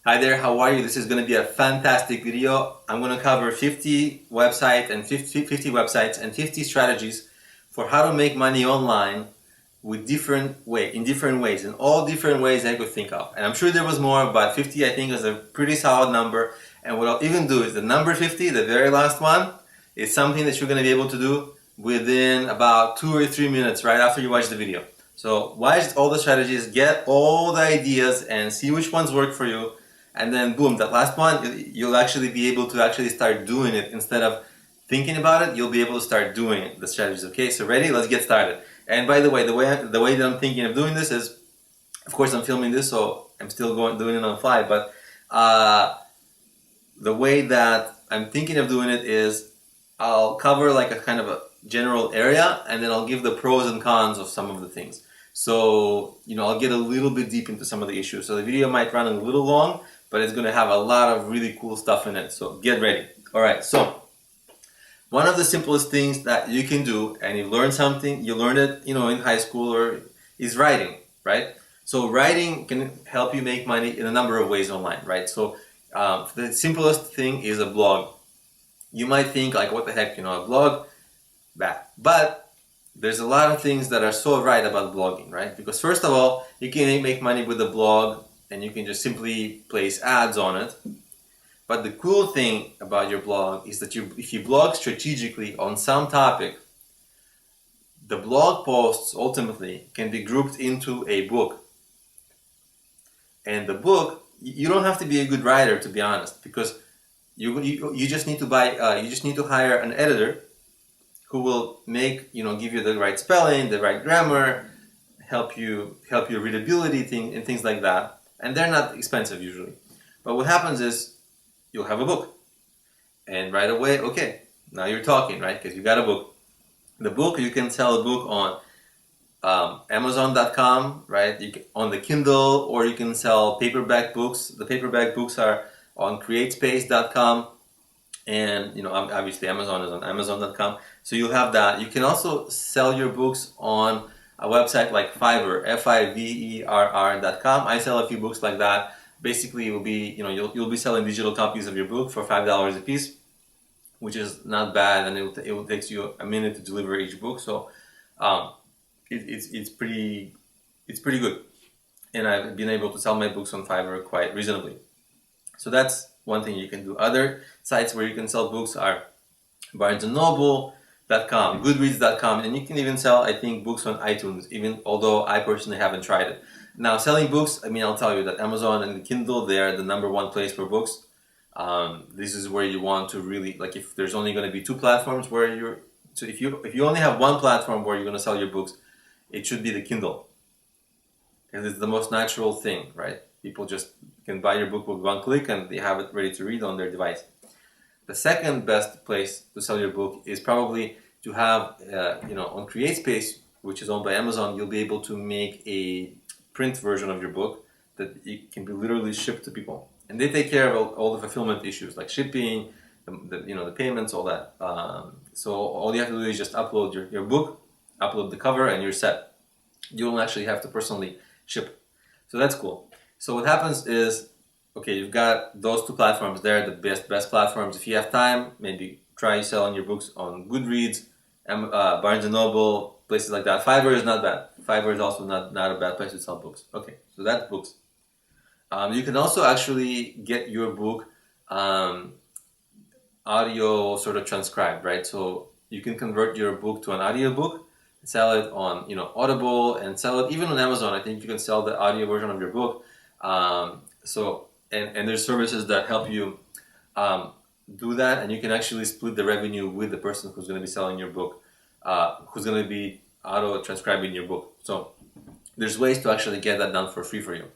Hi there, how are you? This is going to be a fantastic video. I'm going to cover 50 websites and 50 strategies for how to make money online with in different ways, in all different ways I could think of. And I'm sure there was more, but 50 I think is a pretty solid number. And what I'll even do is the number 50, the very last one, is something that you're going to be able to do within about 2 or 3 minutes right after you watch the video. So watch all the strategies, get all the ideas and see which ones work for you. And then boom, that last one, you'll actually be able to actually start doing it. Instead of thinking about it, you'll be able to start doing the strategies. Okay, so ready? Let's get started. And by the way, the way that I'm thinking of doing this is, of course I'm filming this, so I'm still doing it on the fly, but the way that I'm thinking of doing it is I'll cover like a kind of a general area, and then I'll give the pros and cons of some of the things. So, I'll get a little bit deep into some of the issues. So the video might run a little long, but it's going to have a lot of really cool stuff in it. So get ready. All right. So one of the simplest things that you can do, and you learn it, in high school, is writing, right? So writing can help you make money in a number of ways online, right? So the simplest thing is a blog. You might think like, what the heck, a blog, bad. But there's a lot of things that are so right about blogging, right? Because first of all, you can make money with a blog and you can just simply place ads on it. But the cool thing about your blog is that if you blog strategically on some topic, the blog posts ultimately can be grouped into a book. And the book, you don't have to be a good writer, to be honest, because you just need to hire an editor who will give you the right spelling, the right grammar, help your readability and things like that. And they're not expensive usually. But what happens is you'll have a book. And right away, okay, now you're talking, right? Because you got a book. The book, you can sell a book on Amazon.com, right? On the Kindle, or you can sell paperback books. The paperback books are on CreateSpace.com. And obviously Amazon is on Amazon.com, so you'll have that. You can also sell your books on a website like Fiverr, Fiverr.com. I sell a few books like that. Basically, it will be you'll be selling digital copies of your book for $5 a piece, which is not bad, and it will take you a minute to deliver each book. So it's pretty good, and I've been able to sell my books on Fiverr quite reasonably. So that's one thing you can do. Other sites where you can sell books are BarnesandNoble.com, Goodreads.com, and you can even sell, I think, books on iTunes, even although I personally haven't tried it. Now, selling books, I'll tell you that Amazon and Kindle, they are the #1 place for books. This is where you want to really, like, if there's only going to be 2 platforms if you only have one platform where you're going to sell your books, it should be the Kindle. Because it's the most natural thing, right? People just can buy your book with one click and they have it ready to read on their device. The second best place to sell your book is probably to have, on CreateSpace, which is owned by Amazon, you'll be able to make a print version of your book that it can be literally shipped to people. And they take care of all the fulfillment issues like shipping, the payments, all that. So all you have to do is just upload your book, upload the cover, and you're set. You don't actually have to personally ship. So that's cool. So what happens is, okay, you've got those 2 platforms. They're the best platforms. If you have time, maybe try selling your books on Goodreads, Barnes & Noble, places like that. Fiverr is not bad. Fiverr is also not a bad place to sell books. Okay, so that's books. You can also actually get your book audio sort of transcribed, right? So you can convert your book to an audio book, sell it on Audible, and sell it even on Amazon. I think you can sell the audio version of your book. And there's services that help you do that, and you can actually split the revenue with the person who's going to be selling your book, who's going to be auto transcribing your book. So there's ways to actually get that done for free for you.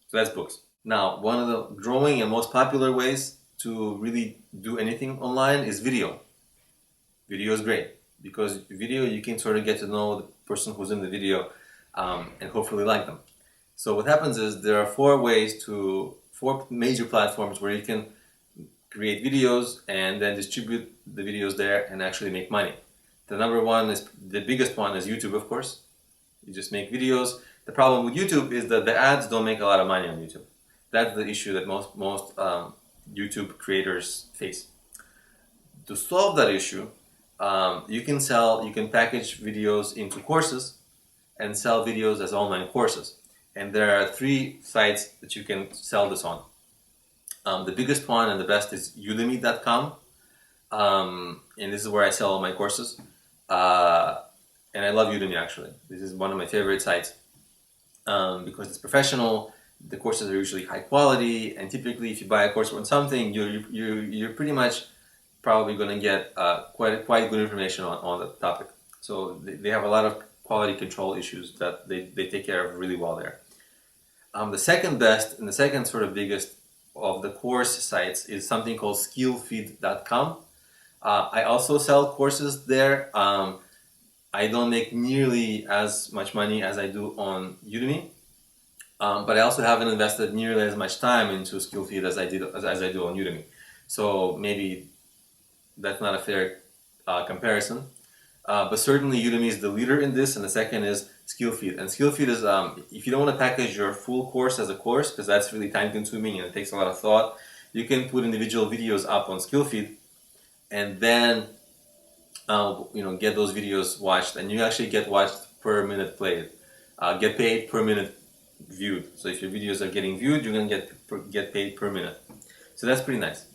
So that's books. Now, one of the growing and most popular ways to really do anything online is video. Video is great because video, you can sort of get to know the person who's in the video and hopefully like them. So what happens is there are 4 major platforms where you can create videos and then distribute the videos there and actually make money. The biggest one is YouTube, of course. You just make videos. The problem with YouTube is that the ads don't make a lot of money on YouTube. That's the issue that most YouTube creators face. To solve that issue, you can package videos into courses and sell videos as online courses. And there are 3 sites that you can sell this on. The biggest one and the best is Udemy.com, and this is where I sell all my courses. And I love Udemy, actually. This is one of my favorite sites because it's professional. The courses are usually high quality, and typically, if you buy a course on something, you're pretty much probably going to get quite good information on the topic. So they have a lot of quality control issues that they take care of really well there. The second best and the second sort of biggest of the course sites is something called skillfeed.com. I also sell courses there. I don't make nearly as much money as I do on Udemy, but I also haven't invested nearly as much time into Skillfeed as I do on Udemy. So maybe that's not a fair comparison. But certainly Udemy is the leader in this, and the second is Skillfeed. And Skillfeed is, if you don't want to package your full course as a course, because that's really time consuming and it takes a lot of thought, you can put individual videos up on Skillfeed and then get those videos watched, and you actually get watched per minute played, get paid per minute viewed. So if your videos are getting viewed, you're going to get paid per minute. So that's pretty nice.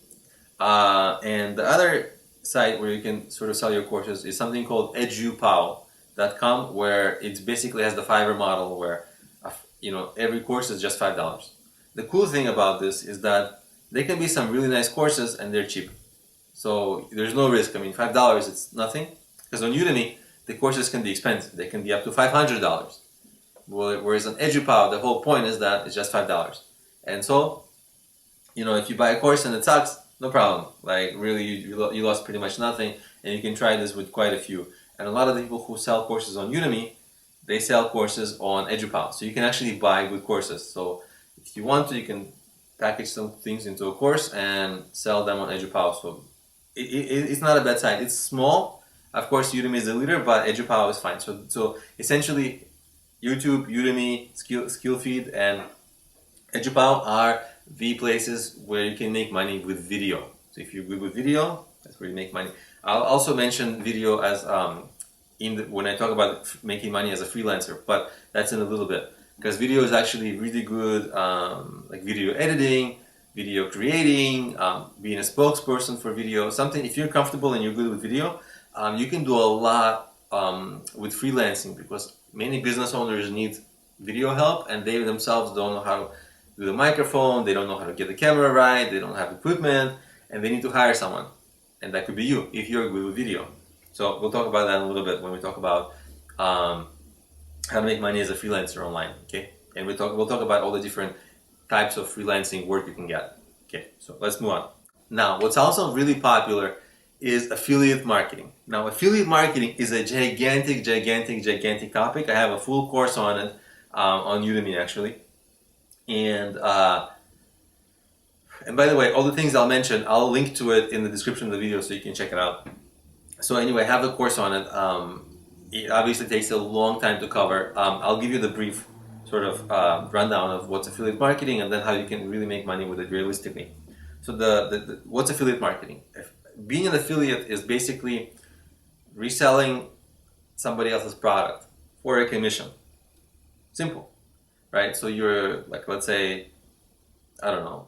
And the other site where you can sort of sell your courses is something called edupow.com, where it basically has the Fiverr model where every course is just $5. The cool thing about this is that they can be some really nice courses and they're cheap. So there's no risk. I mean, $5, it's nothing. Because on Udemy, the courses can be expensive. They can be up to $500. Whereas on edupow, the whole point is that it's just $5. And so, if you buy a course and it sucks, no problem. Like, really, you lost pretty much nothing, and you can try this with quite a few. And a lot of the people who sell courses on Udemy, they sell courses on edupow. So you can actually buy good courses. So if you want to, you can package some things into a course and sell them on edupow. So it's not a bad site. It's small. Of course, Udemy is the leader, but edupow is fine. So essentially, YouTube, Udemy, Skillfeed, and edupow are the places where you can make money with video. So if you're good with video, that's where you make money. I'll also mention video as when I talk about making money as a freelancer, but that's in a little bit, because video is actually really good, like video editing, video creating, being a spokesperson for video. Something, if you're comfortable and you're good with video, you can do a lot with freelancing, because many business owners need video help and they themselves don't know how to do the microphone, they don't know how to get the camera right, they don't have equipment, and they need to hire someone. And that could be you, if you're good with video. So we'll talk about that in a little bit when we talk about how to make money as a freelancer online, okay? And we'll talk about all the different types of freelancing work you can get. Okay, so let's move on. Now, what's also really popular is affiliate marketing. Now, affiliate marketing is a gigantic topic. I have a full course on it on Udemy, actually. And by the way, all the things I'll mention, I'll link to it in the description of the video so you can check it out. So anyway, I have a course on it. It obviously takes a long time to cover. I'll give you the brief sort of rundown of what's affiliate marketing and then how you can really make money with it realistically. So what's affiliate marketing? Being an affiliate is basically reselling somebody else's product for a commission. Simple, right? So you're like, let's say, I don't know,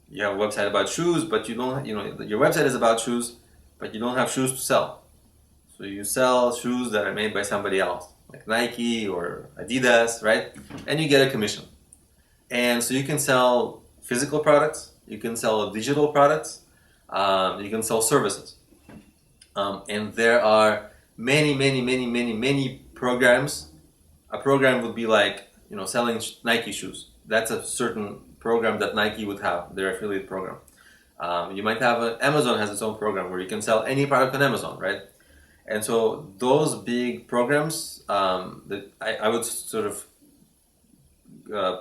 you have a website about shoes, but you don't, your website is about shoes, but you don't have shoes to sell. So you sell shoes that are made by somebody else, like Nike or Adidas, right? And you get a commission. And so you can sell physical products, you can sell digital products, you can sell services. And there are many programs. A program would be like, selling Nike shoes. That's a certain program that Nike would have, their affiliate program. You might have Amazon has its own program where you can sell any product on Amazon, right? And so those big programs, that I would sort of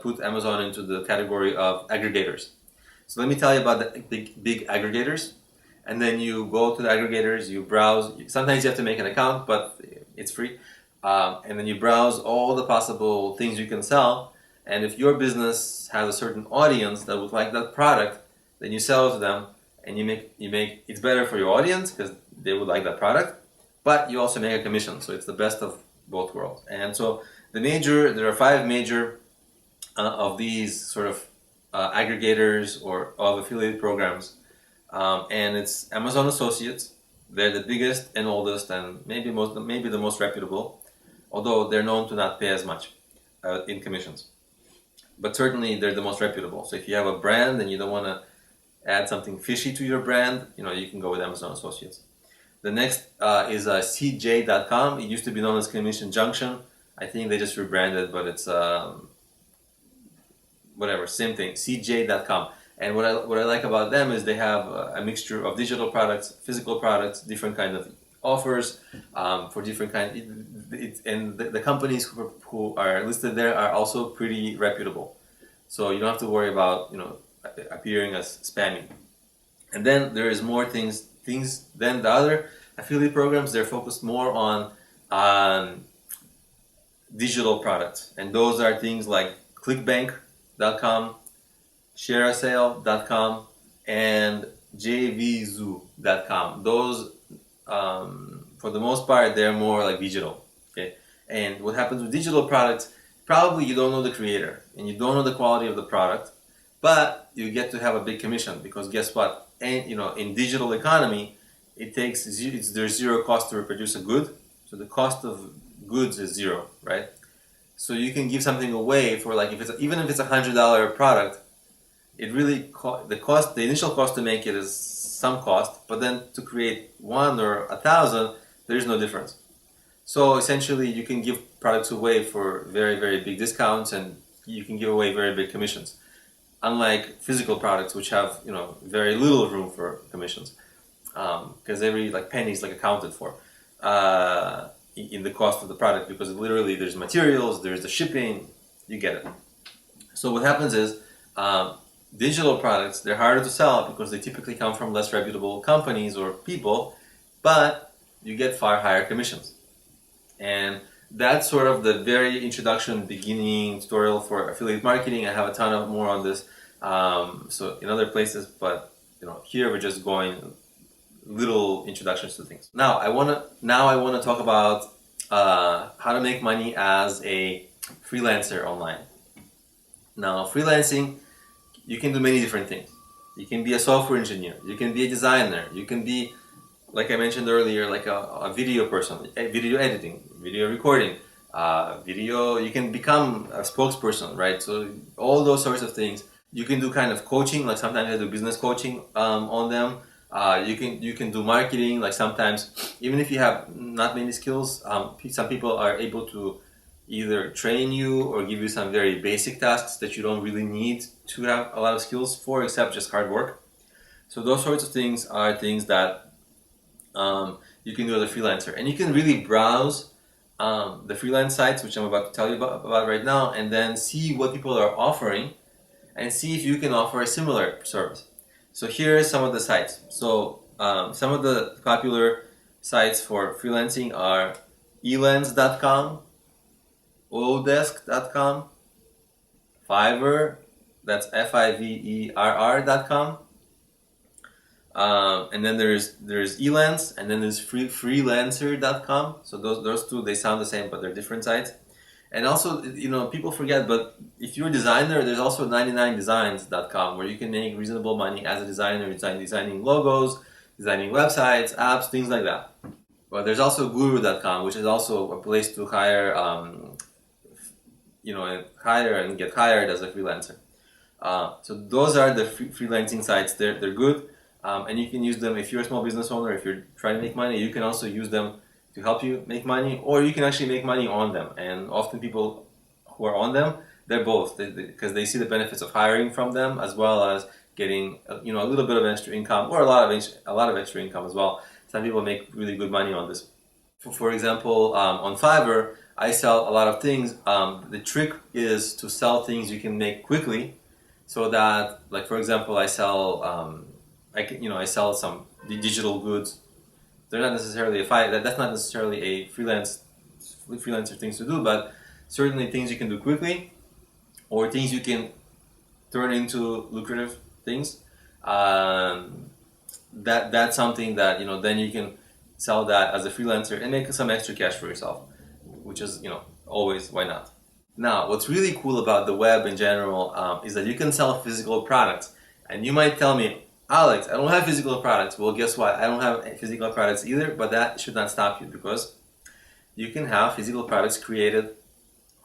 put Amazon into the category of aggregators. So let me tell you about the big aggregators. And then you go to the aggregators, you browse. Sometimes you have to make an account, but it's free. And then you browse all the possible things you can sell. And if your business has a certain audience that would like that product, then you sell it to them, and you make it's better for your audience because they would like that product, but you also make a commission. So it's the best of both worlds. And so there are 5 major of these sort of aggregators or of affiliate programs, and it's Amazon Associates. They're the biggest and oldest, and maybe the most reputable, although they're known to not pay as much in commissions. But certainly they're the most reputable. So if you have a brand and you don't want to add something fishy to your brand, you can go with Amazon Associates. The next is CJ.com. It used to be known as Commission Junction. I think they just rebranded, but it's whatever, same thing, CJ.com. And what I like about them is they have a mixture of digital products, physical products, different kind of offers for different kind. And the companies who are listed there are also pretty reputable, so you don't have to worry about appearing as spammy. And then there is more things. Then the other affiliate programs, they're focused more on digital products, and those are things like ClickBank.com, ShareASale.com, and JVZoo.com. Those, for the most part, they're more like digital. Okay, and what happens with digital products? Probably you don't know the creator and you don't know the quality of the product, but you get to have a big commission because guess what? And in digital economy, there's zero cost to reproduce a good, so the cost of goods is zero, right? So you can give something away for like even if it's $100 product, it really the initial cost to make it is some cost, but then to create 1 or 1,000, there is no difference. So essentially, you can give products away for very, very big discounts, and you can give away very big commissions. Unlike physical products, which have very little room for commissions, because every penny is accounted for in the cost of the product, because literally there's materials, there's the shipping, you get it. So what happens is digital products, they're harder to sell because they typically come from less reputable companies or people, but you get far higher commissions. And that's sort of the very introduction, beginning tutorial for affiliate marketing. I have a ton of more on this, so in other places, but here we're just going little introductions to things. Now I want to talk about how to make money as a freelancer online. Now, freelancing, you can do many different things. You can be a software engineer, you can be a designer, you can be, like I mentioned earlier, like a video person, video editing, video recording, you can become a spokesperson, right? So all those sorts of things. You can do kind of coaching, like sometimes I do business coaching on them. You can do marketing, like sometimes, even if you have not many skills, some people are able to either train you or give you some very basic tasks that you don't really need to have a lot of skills for, except just hard work. So those sorts of things are things that you can do as a freelancer. And you can really browse the freelance sites, which I'm about to tell you about right now, and then see what people are offering and see if you can offer a similar service. So here are some of the sites. So some of the popular sites for freelancing are elens.com, odesk.com, Fiverr, that's Fiverr.com, and then there's Elance, and then there's Freelancer.com. So those two, they sound the same, but they're different sites. And also, people forget, but if you're a designer, there's also 99designs.com, where you can make reasonable money as a designer, designing logos, designing websites, apps, things like that. But there's also guru.com, which is also a place to hire and get hired as a freelancer. So those are the freelancing sites. They're good, and you can use them if you're a small business owner. If you're trying to make money, you can also use them to help you make money, or you can actually make money on them. And often people who are on them, they're both, because they see the benefits of hiring from them as well as getting a little bit of extra income, or a lot of extra income as well. Some people make really good money on this. For example, on Fiverr, I sell a lot of things. The trick is to sell things you can make quickly, so that, like, for example, I sell I sell some digital goods. They're not necessarily that's not necessarily a freelancer things to do, but certainly things you can do quickly. or things you can turn into lucrative things, that's something that, then you can sell that as a freelancer and make some extra cash for yourself, which is, always, why not? Now, what's really cool about the web in general is that you can sell physical products. And you might tell me, Alex, I don't have physical products. Well, guess what? I don't have physical products either, but that should not stop you, because you can have physical products created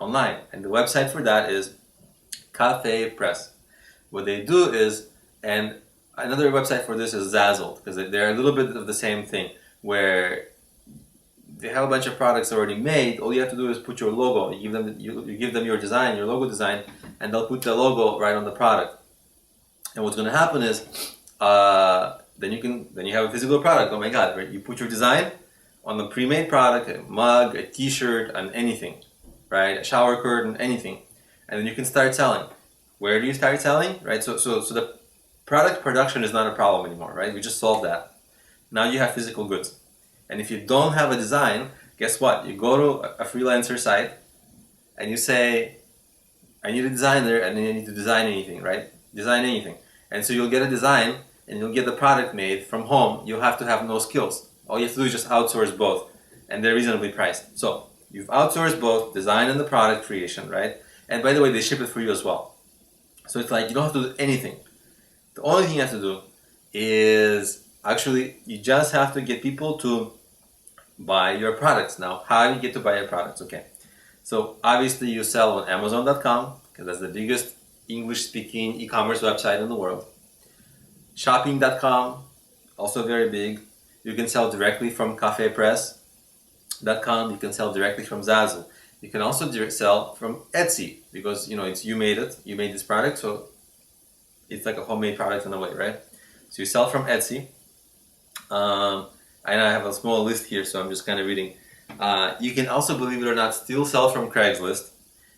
online. And the website for that is Cafe Press. What they do is, and another website for this is Zazzle, because they're a little bit of the same thing, where they have a bunch of products already made. All you have to do is put your logo. You give them your design, your logo design, and they'll put the logo right on the product. And what's going to happen is, then you have a physical product. Oh my God! Right? You put your design on the pre-made product, a mug, a T-shirt, and anything, right? A shower curtain, anything, and then you can start selling. Where do you start selling? Right. So the product production is not a problem anymore, right? We just solved that. Now you have physical goods. And if you don't have a design, guess what? You go to a freelancer site and you say, I need a designer, and then you need to design anything, right? Design anything. And so you'll get a design and you'll get the product made from home. You'll have to have no skills. All you have to do is just outsource both, and they're reasonably priced. So you've outsourced both design and the product creation, right? And by the way, they ship it for you as well. So it's like you don't have to do anything. The only thing you have to do is actually, you just have to get people to buy your products. Now, how do you get to buy your products? Okay, so obviously you sell on Amazon.com, because that's the biggest English-speaking e-commerce website in the world. Shopping.com, also very big. You can sell directly from cafepress.com. You can sell directly from Zazzle. You can also sell from Etsy, because it's you made this product, so it's like a homemade product in a way, right? So you sell from Etsy. I have a small list here, so I'm just kind of reading. You can also, believe it or not, still sell from Craigslist.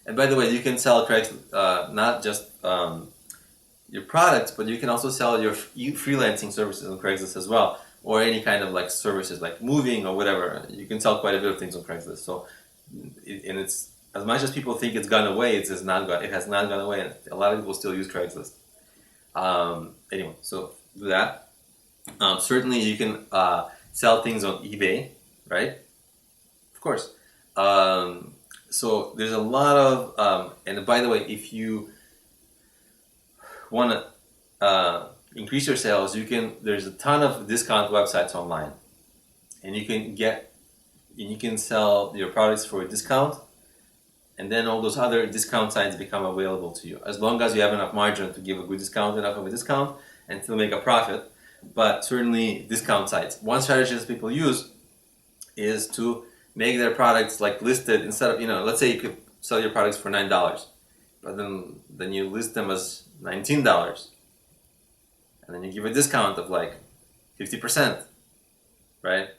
And by the way, you can sell Craigslist, not just your products, but you can also sell your freelancing services on Craigslist as well, or any kind of like services like moving or whatever. You can sell quite a bit of things on Craigslist. So, and it's, as much as people think it's gone away, it has not gone away, and a lot of people still use Craigslist. Anyway, so do that. Certainly, you can sell things on eBay, right? Of course. So there's a lot of, and by the way, if you want to increase your sales, there's a ton of discount websites online, and you can sell your products for a discount, and then all those other discount sites become available to you, as long as you have enough margin to give a good discount, enough of a discount, and still make a profit. But certainly discount sites. One strategy that people use is to make their products like listed, instead of, let's say you could sell your products for $9, but then you list them as $19, and then you give a discount of like 50%, right?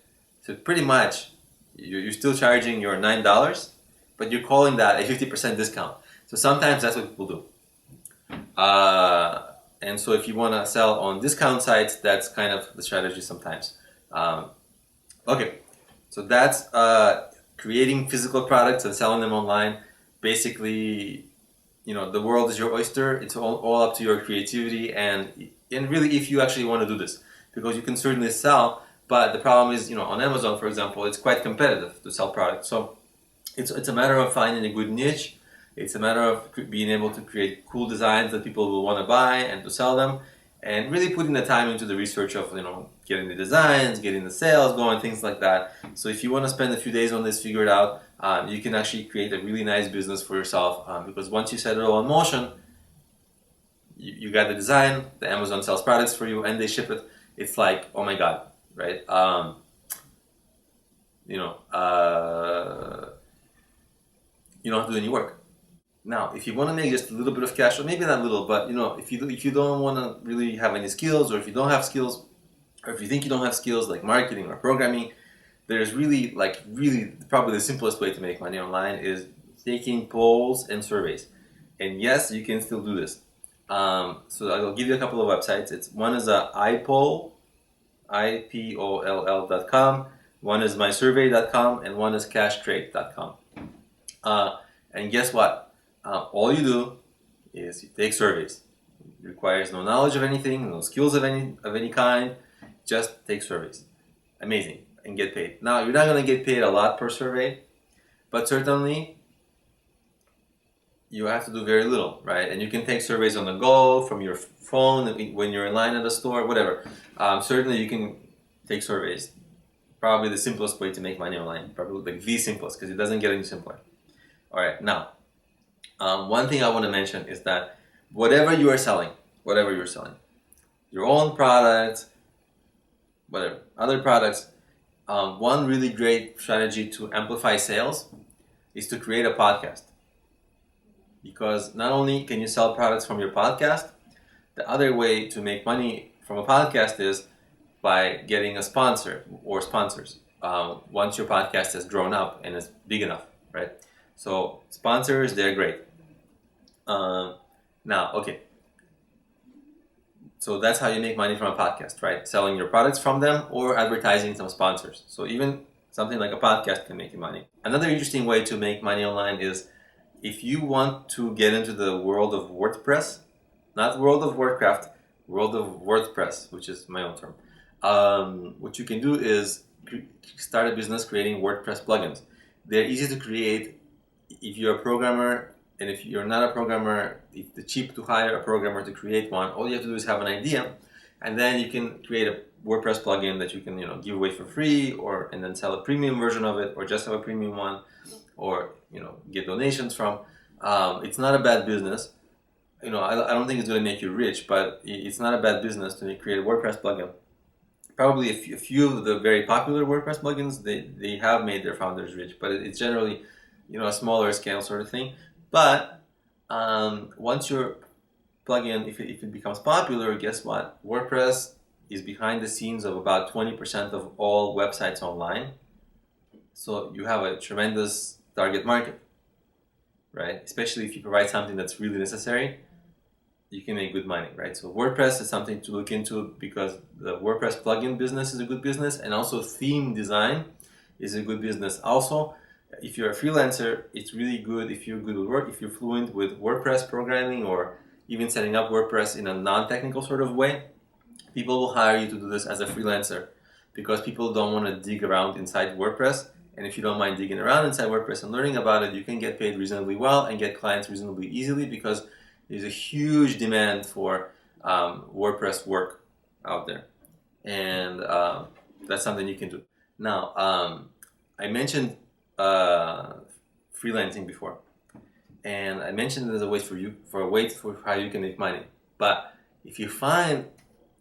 So pretty much you're still charging your $9, but you're calling that a 50% discount. So sometimes that's what people do. And so if you want to sell on discount sites, that's kind of the strategy sometimes. Okay, so that's creating physical products and selling them online. Basically, the world is your oyster. It's all up to your creativity and really, if you actually want to do this, because you can certainly sell, but the problem is, on Amazon, for example, it's quite competitive to sell products. So it's a matter of finding a good niche. It's a matter of being able to create cool designs that people will want to buy and to sell them, and really putting the time into the research of, getting the designs, getting the sales going, things like that. So if you want to spend a few days on this, figure it out, you can actually create a really nice business for yourself, because once you set it all in motion, you got the design, the Amazon sells products for you, and they ship it. It's like, oh my God, right? You don't have to do any work. Now, if you want to make just a little bit of cash, or maybe not little, but if you don't want to really have any skills, or if you don't have skills, or if you think you don't have skills like marketing or programming, there's really probably the simplest way to make money online is taking polls and surveys. And yes, you can still do this. So I'll give you a couple of websites. One is iPoll, ipoll.com. One is mysurvey.com, and one is cashtrade.com. And guess what? All you do is you take surveys. It requires no knowledge of anything, no skills of any kind. Just take surveys. Amazing, and get paid. Now, you're not going to get paid a lot per survey, but certainly you have to do very little, right? And you can take surveys on the go, from your phone, when you're in line at a store, whatever. Certainly you can take surveys. Probably the simplest way to make money online. Probably like the simplest, because it doesn't get any simpler. All right, now, one thing I want to mention is that whatever you're selling, your own products, whatever, other products, one really great strategy to amplify sales is to create a podcast. Because not only can you sell products from your podcast, the other way to make money from a podcast is by getting a sponsor or sponsors once your podcast has grown up and is big enough, right? So sponsors, they're great. Now, okay. So that's how you make money from a podcast, right? Selling your products from them or advertising some sponsors. So even something like a podcast can make you money. Another interesting way to make money online is if you want to get into the world of WordPress, not world of WordCraft, world of WordPress, which is my own term. What you can do is start a business creating WordPress plugins. They're easy to create if you're a programmer, and if you're not a programmer, it's cheap to hire a programmer to create one. All you have to do is have an idea, and then you can create a WordPress plugin that you can give away for free, and then sell a premium version of it, or just have a premium one, or get donations from. It's not a bad business. I don't think it's going to make you rich, but it's not a bad business to create a WordPress plugin. Probably a few of the very popular WordPress plugins, they have made their founders rich, but it's generally a smaller scale sort of thing. But once your plugin, if it becomes popular, guess what? WordPress is behind the scenes of about 20% of all websites online. So you have a tremendous target market, right? Especially if you provide something that's really necessary, you can make good money, right? So WordPress is something to look into because the WordPress plugin business is a good business, and also theme design is a good business. Also, if you're a freelancer, it's really good if you're good with work, if you're fluent with WordPress programming or even setting up WordPress in a non-technical sort of way. People will hire you to do this as a freelancer because people don't want to dig around inside WordPress. And if you don't mind digging around inside WordPress and learning about it, you can get paid reasonably well and get clients reasonably easily because there's a huge demand for WordPress work out there. And that's something you can do. Now, I mentioned freelancing before, and I mentioned it as a way for how you can make money. But if you find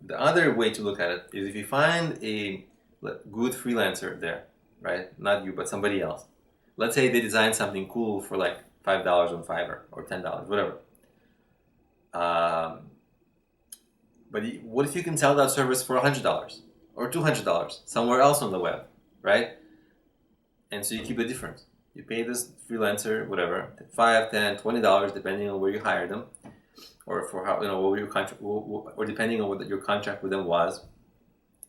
the other way to look at it is if you find a good freelancer there, right? Not you, but somebody else. Let's say they designed something cool for like $5 on Fiverr or $10, whatever. But what if you can sell that service for $100 or $200 somewhere else on the web, right? And so you keep the difference. You pay this freelancer, whatever, $5, $10, $20, depending on where you hired them, or for how what your contract, or depending on what your contract with them was.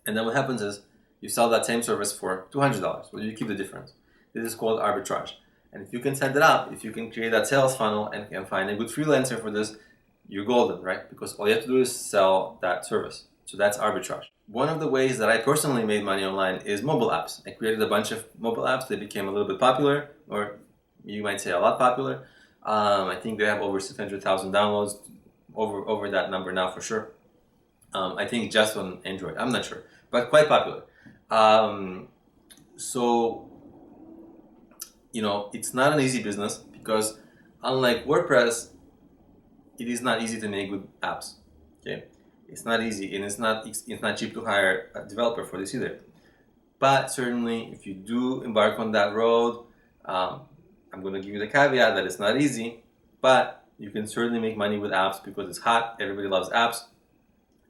And then what happens is you sell that same service for $200. Well, you keep the difference. This is called arbitrage. And if you can set it up, if you can create that sales funnel and find a good freelancer for this, you're golden, right? Because all you have to do is sell that service. So that's arbitrage. One of the ways that I personally made money online is mobile apps. I created a bunch of mobile apps. They became a little bit popular, or you might say a lot popular. I think they have over 600,000 downloads, over that number now for sure. I think just on Android. I'm not sure, but quite popular. So, it's not an easy business because unlike WordPress, it is not easy to make good apps. Okay. It's not easy, and it's not cheap to hire a developer for this either. But certainly, if you do embark on that road, I'm going to give you the caveat that it's not easy, but you can certainly make money with apps because it's hot. Everybody loves apps,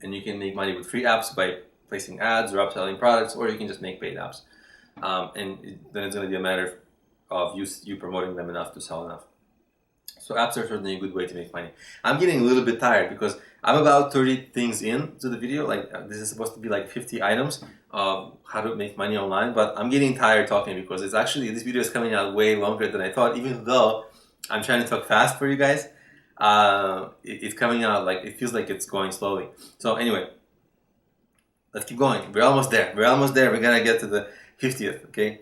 and you can make money with free apps by placing ads or upselling products, or you can just make paid apps. Then it's going to be a matter of you promoting them enough to sell enough. So apps are certainly a good way to make money. I'm getting a little bit tired because I'm about 30 things into the video. This is supposed to be like 50 items of how to make money online, but I'm getting tired talking because this video is coming out way longer than I thought, even though I'm trying to talk fast for you guys. It's coming out like it feels like it's going slowly. So anyway, let's keep going. We're almost there. We're almost there. We're gonna get to the 50th. Okay.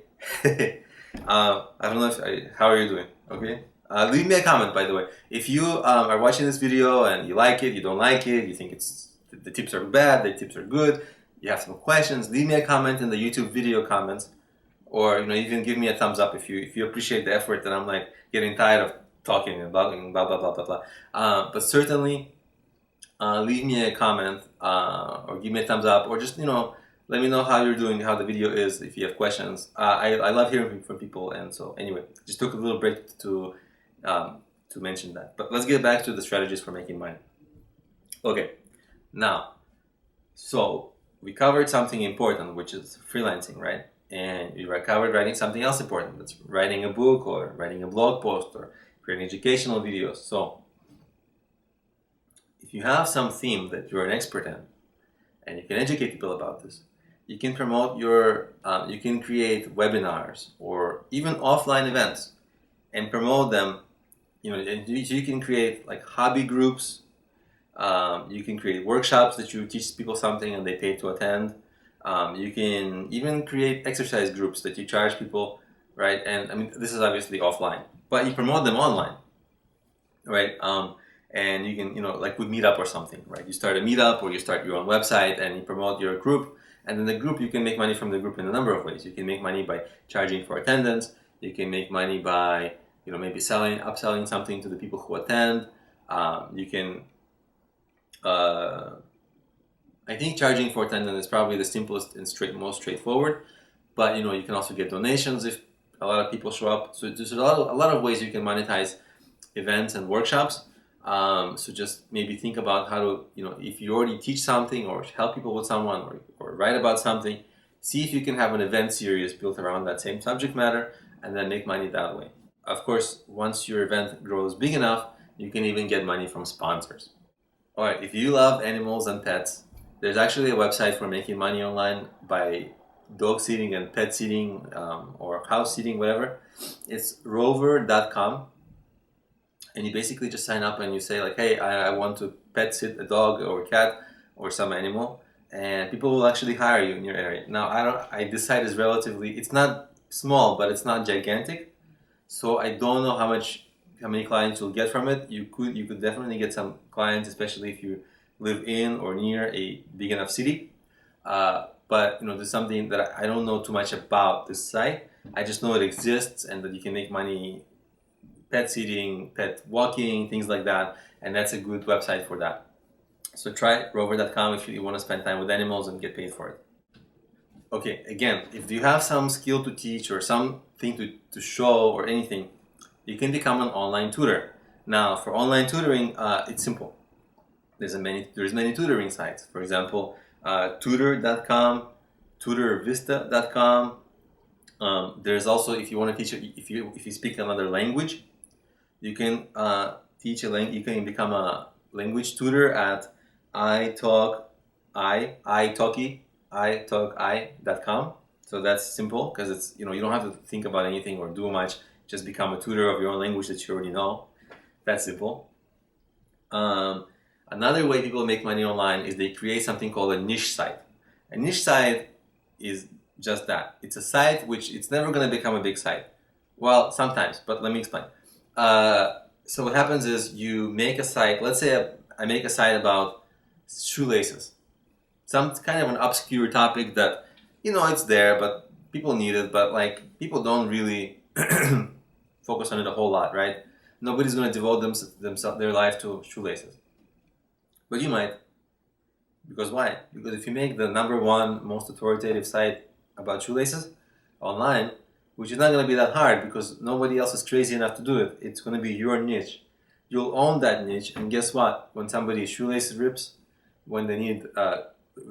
I don't know how are you doing? Okay. Leave me a comment, by the way. If you are watching this video and you like it, you don't like it, you think the tips are bad, the tips are good, you have some questions, leave me a comment in the YouTube video comments, or even give me a thumbs up if you appreciate the effort that I'm like getting tired of talking and blah blah blah blah blah blah. But certainly leave me a comment or give me a thumbs up, or just let me know how you're doing, how the video is, if you have questions. I love hearing from people, and so anyway, just took a little break to mention that. But let's get back to the strategies for making money. Okay, now, so we covered something important, which is freelancing, right? And we covered writing something else important. That's writing a book or writing a blog post or creating educational videos. So if you have some theme that you're an expert in, and you can educate people about this, you can promote you can create webinars or even offline events and promote them. You can create like hobby groups. You can create workshops that you teach people something and they pay to attend. You can even create exercise groups that you charge people, right? And I mean, this is obviously offline, but you promote them online, right? And you can, like with Meetup or something, right? You start a Meetup or you start your own website and you promote your group. And then the group, you can make money from the group in a number of ways. You can make money by charging for attendance. You can make money by, maybe upselling something to the people who attend. You can, I think charging for attendance is probably the simplest and most straightforward. But, you can also get donations if a lot of people show up. So there's a lot of ways you can monetize events and workshops. So just maybe think about how to, if you already teach something or help people with someone or write about something, see if you can have an event series built around that same subject matter and then make money that way. Of course, once your event grows big enough, you can even get money from sponsors. All right, if you love animals and pets, there's actually a website for making money online by dog sitting and pet sitting or house sitting, whatever. It's rover.com. And you basically just sign up and you say like, hey, I want to pet sit a dog or a cat or some animal, and people will actually hire you in your area. Now, this site is it's not small, but it's not gigantic. So I don't know how many clients you'll get from it. You could definitely get some clients, especially if you live in or near a big enough city. But there's something that I don't know too much about this site. I just know it exists and that you can make money pet sitting, pet walking, things like that, and that's a good website for that. So try rover.com if you want to spend time with animals and get paid for it. Okay, again, if you have some skill to teach or something to show or anything, you can become an online tutor. Now, for online tutoring, it's simple. There's many tutoring sites. For example, tutor.com, tutorvista.com. There's also, if you want to teach, if you speak another language, you can teach a language. You can become a language tutor at italki.com. So that's simple because it's you don't have to think about anything or do much. Just become a tutor of your own language that you already know. That's simple. Another way people make money online is they create something called a niche site. A niche site is just that. It's a site which it's never going to become a big site. Well, sometimes, but let me explain. So what happens is you make a site. Let's say I make a site about shoelaces. Some kind of an obscure topic that, it's there, but people need it, but like people don't really focus on it a whole lot, right? Nobody's going to devote their life to shoelaces. But you might. Because why? Because if you make the number one most authoritative site about shoelaces online, which is not going to be that hard because nobody else is crazy enough to do it. It's going to be your niche. You'll own that niche, and guess what? When somebody's shoelace rips, when they need,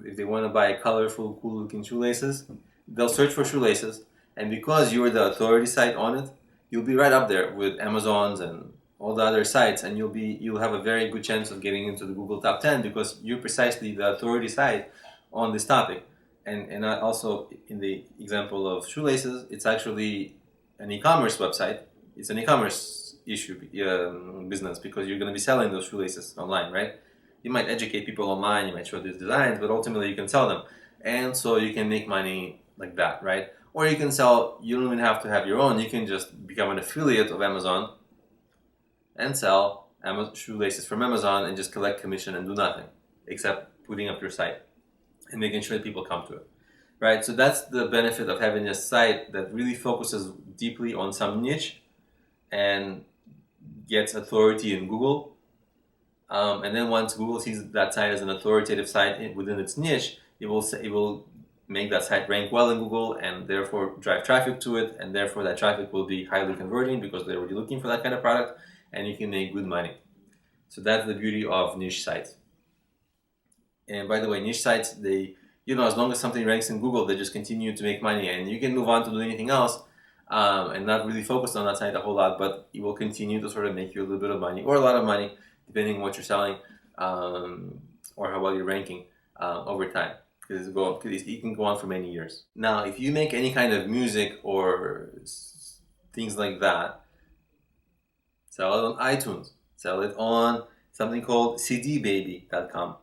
if they want to buy colorful, cool-looking shoelaces, they'll search for shoelaces, and because you're the authority site on it, you'll be right up there with Amazon's and all the other sites, and you'll have a very good chance of getting into the Google top 10 because you're precisely the authority site on this topic. And also in the example of shoelaces, it's actually an e-commerce website. It's an e-commerce business, because you're going to be selling those shoelaces online, right? You might educate people online, you might show these designs, but ultimately you can sell them. And so you can make money like that, right? Or you can sell, you don't even have to have your own, you can just become an affiliate of Amazon and sell shoelaces from Amazon and just collect commission and do nothing except putting up your site and making sure that people come to it, right? So that's the benefit of having a site that really focuses deeply on some niche and gets authority in Google. And then once Google sees that site as an authoritative site within its niche, it will make that site rank well in Google and therefore drive traffic to it, and therefore that traffic will be highly converting because they're already looking for that kind of product, and you can make good money. So that's the beauty of niche sites. And by the way, niche sites, they, as long as something ranks in Google, they just continue to make money, and you can move on to do anything else and not really focus on that site a whole lot, but it will continue to sort of make you a little bit of money or a lot of money, depending on what you're selling or how well you're ranking over time. Because it can go on for many years. Now, if you make any kind of music or things like that, sell it on iTunes, sell it on something called cdbaby.com,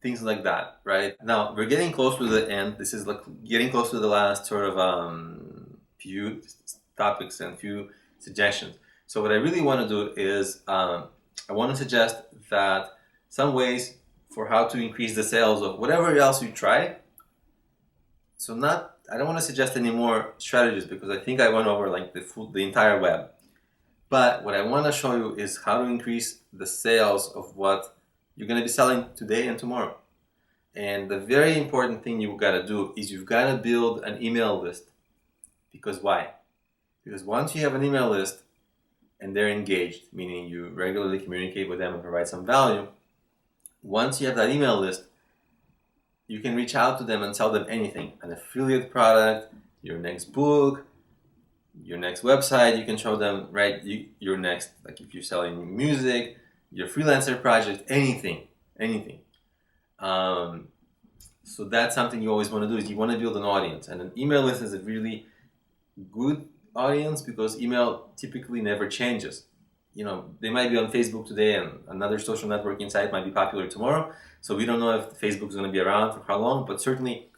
things like that, right? Now, we're getting close to the end. This is like getting close to the last sort of few topics and few suggestions. So what I really want to do is I want to suggest that some ways for how to increase the sales of whatever else you try. So I don't want to suggest any more strategies because I think I went over like the entire web. But what I want to show you is how to increase the sales of what you're going to be selling today and tomorrow. And the very important thing you've got to do is you've got to build an email list. Because why? Because once you have an email list and they're engaged, meaning you regularly communicate with them and provide some value, once you have that email list, you can reach out to them and sell them anything. An affiliate product, your next book, your next website, you can show them, right? Your next, like if you're selling music, your freelancer project, anything. So that's something you always want to do, is you want to build an audience. And an email list is a really good audience because email typically never changes. They might be on Facebook today and another social networking site might be popular tomorrow. So we don't know if Facebook is going to be around for how long, but certainly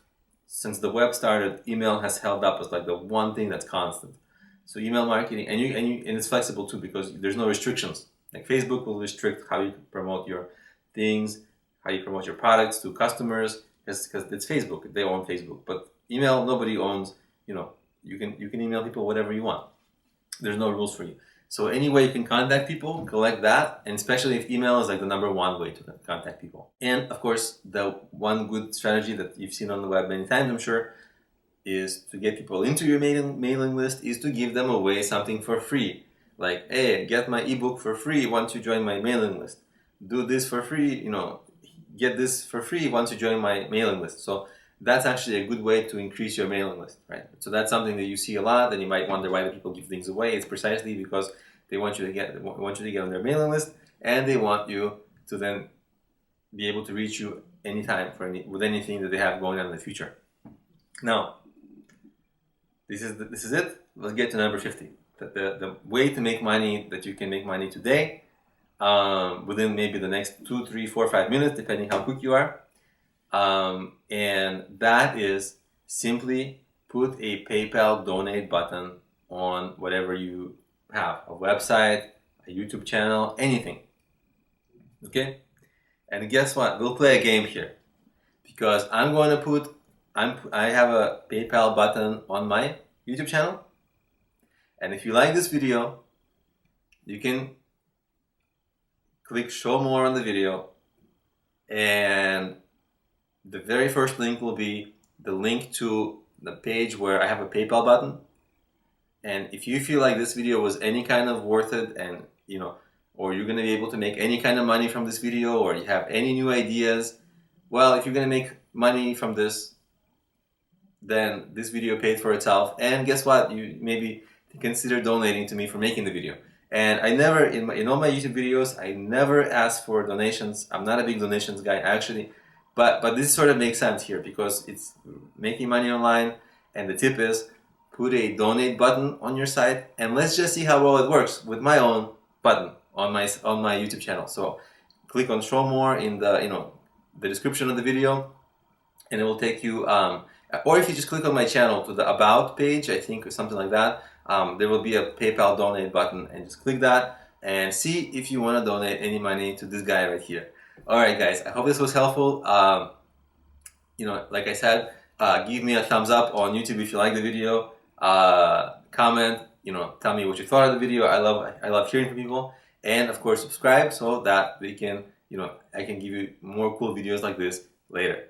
since the web started, email has held up as like the one thing that's constant. So email marketing, and it's flexible too because there's no restrictions. Like Facebook will restrict how you promote your things, how you promote your products to customers, because it's Facebook. They own Facebook. But email, nobody owns. You can email people whatever you want. There's no rules for you. So any way you can contact people, collect that, and especially if email is like the number one way to contact people. And of course, the one good strategy that you've seen on the web many times, I'm sure, is to get people into your mailing list, is to give them away something for free. Like, hey, get my ebook for free once you join my mailing list. Do this for free, get this for free once you join my mailing list. So that's actually a good way to increase your mailing list, right? So that's something that you see a lot, and you might wonder why do people give things away. It's precisely because they want you to get on their mailing list, and they want you to then be able to reach you anytime with anything that they have going on in the future. Now, this is it. Let's get to number 50. The way to make money that you can make money today, within maybe the next 2, 3, 4, 5 minutes, depending how quick you are. And that is simply put a PayPal donate button on whatever you have, a website, a YouTube channel, anything. Okay? And guess what? We'll play a game here, because I have a PayPal button on my YouTube channel. And if you like this video, you can click show more on the video, and the very first link will be the link to the page where I have a PayPal button. And if you feel like this video was any kind of worth it, and or you're going to be able to make any kind of money from this video, or you have any new ideas, well, if you're going to make money from this, then this video paid for itself. And guess what? You maybe consider donating to me for making the video. And I never, in all my YouTube videos, I never ask for donations. I'm not a big donations guy, actually. But this sort of makes sense here, because it's making money online, and the tip is put a donate button on your site, and let's just see how well it works with my own button on my YouTube channel. So click on show more in the the description of the video, and it will take you, or if you just click on my channel to the about page, I think, or something like that, there will be a PayPal donate button, and just click that and see if you want to donate any money to this guy right here. All right, guys, I hope this was helpful. Like I said, give me a thumbs up on YouTube if you like the video. Comment, tell me what you thought of the video. I love hearing from people, and of course subscribe so that we can, I can give you more cool videos like this later.